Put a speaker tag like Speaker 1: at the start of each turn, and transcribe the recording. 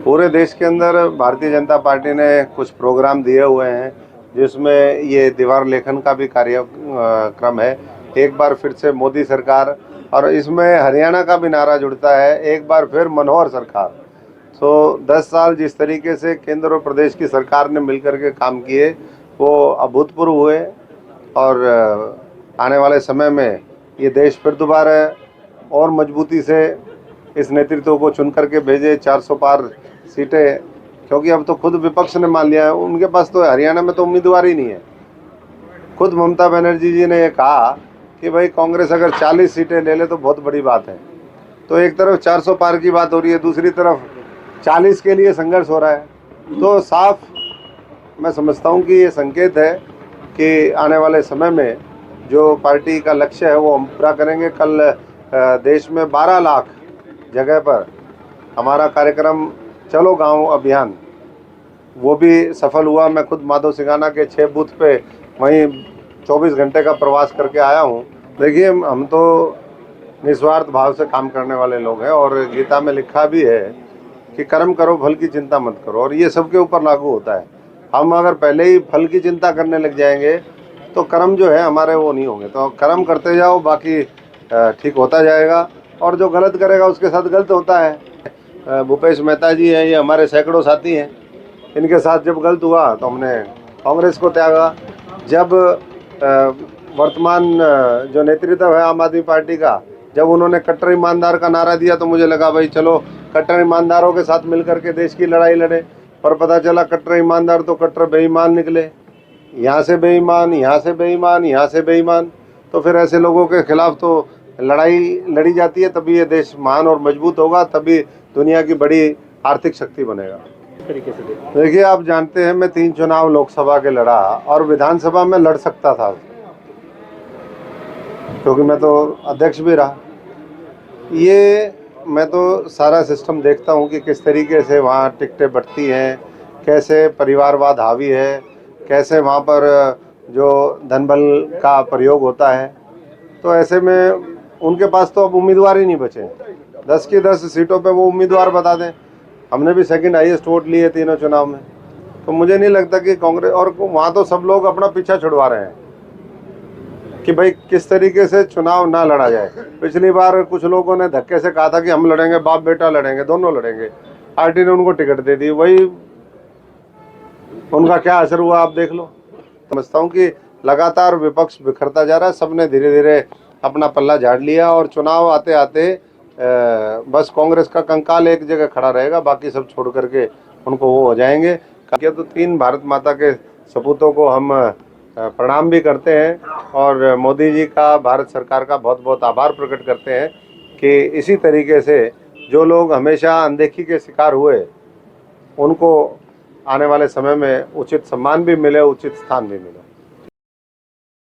Speaker 1: पूरे देश के अंदर भारतीय जनता पार्टी ने कुछ प्रोग्राम दिए हुए हैं, जिसमें ये दीवार लेखन का भी कार्यक्रम है। एक बार फिर से मोदी सरकार, और इसमें हरियाणा का भी नारा जुड़ता है, एक बार फिर मनोहर सरकार। 10 साल जिस तरीके से केंद्र और प्रदेश की सरकार ने मिलकर के काम किए, वो अभूतपूर्व हुए। और आने वाले समय में ये देश फिर दोबारा और मजबूती से इस नेतृत्व को चुन करके भेजे 400 पार सीटें, क्योंकि अब तो खुद विपक्ष ने मान लिया है, उनके पास तो हरियाणा में तो उम्मीदवार ही नहीं है। खुद ममता बनर्जी जी ने ये कहा कि भाई कांग्रेस अगर 40 सीटें ले ले तो बहुत बड़ी बात है। तो एक तरफ 400 पार की बात हो रही है, दूसरी तरफ 40 के लिए संघर्ष हो रहा है। तो साफ मैं समझता हूँ कि ये संकेत है कि आने वाले समय में जो पार्टी का लक्ष्य है वो हम पूरा करेंगे। कल देश में 12 लाख जगह पर हमारा कार्यक्रम चलो गांव अभियान वो भी सफल हुआ। मैं खुद माधव सिंघाना के 6 बूथ पे वहीं 24 घंटे का प्रवास करके आया हूं। देखिए, हम तो निस्वार्थ भाव से काम करने वाले लोग हैं, और गीता में लिखा भी है कि कर्म करो फल की चिंता मत करो, और ये सबके ऊपर लागू होता है। हम अगर पहले ही फल की चिंता करने लग जाएंगे तो कर्म जो है हमारे वो नहीं होंगे। तो कर्म करते जाओ, बाकी ठीक होता जाएगा, और जो गलत करेगा उसके साथ गलत होता है। भूपेश मेहता जी हैं, ये हमारे सैकड़ों साथी हैं, इनके साथ जब गलत हुआ तो हमने कांग्रेस को त्यागा। जब वर्तमान जो नेतृत्व है आम आदमी पार्टी का, जब उन्होंने कट्टर ईमानदार का नारा दिया तो मुझे लगा भाई चलो कट्टर ईमानदारों के साथ मिलकर के देश की लड़ाई लड़े। पर पता चला कट्टर ईमानदार तो कट्टर बेईमान निकले, यहाँ से बेईमान, यहाँ से बेईमान, यहाँ से बेईमान। तो फिर ऐसे लोगों के खिलाफ तो लड़ाई लड़ी जाती है, तभी ये देश महान और मजबूत होगा, तभी दुनिया की बड़ी आर्थिक शक्ति बनेगा।
Speaker 2: तरीके से
Speaker 1: देखिए, आप जानते हैं मैं 3 चुनाव लोकसभा के लड़ा, और विधानसभा में लड़ सकता था क्योंकि मैं तो अध्यक्ष भी रहा। ये मैं तो सारा सिस्टम देखता हूँ कि किस तरीके से वहाँ टिकटें बढ़ती हैं, कैसे परिवारवाद हावी है, कैसे वहाँ पर जो धनबल का प्रयोग होता है। तो ऐसे में उनके पास तो अब उम्मीदवार ही नहीं बचे। 10 की 10 सीटों पे वो उम्मीदवार बता दें। हमने भी सेकंड हाईएस्ट वोट लिए तीनों चुनाव में। तो मुझे नहीं लगता कि कांग्रेस, और वहाँ तो सब लोग अपना पीछा छुड़वा रहे हैं कि भाई किस तरीके से चुनाव ना लड़ा जाए। पिछली बार कुछ लोगों ने धक्के से कहा था कि हम लड़ेंगे, बाप बेटा लड़ेंगे, दोनों लड़ेंगे। पार्टी ने उनको टिकट दे दी, वही उनका क्या असर हुआ आप देख लो। समझता हूँ कि लगातार विपक्ष बिखरता जा रहा है, सबने धीरे धीरे अपना पल्ला झाड़ लिया, और चुनाव आते आते बस कांग्रेस का कंकाल एक जगह खड़ा रहेगा, बाकी सब छोड़ करके उनको वो हो जाएंगे। तो 3 भारत माता के सपूतों को हम प्रणाम भी करते हैं, और मोदी जी का, भारत सरकार का बहुत बहुत आभार प्रकट करते हैं कि इसी तरीके से जो लोग हमेशा अनदेखी के शिकार हुए, उनको आने वाले समय में उचित सम्मान भी मिले, उचित स्थान भी मिले।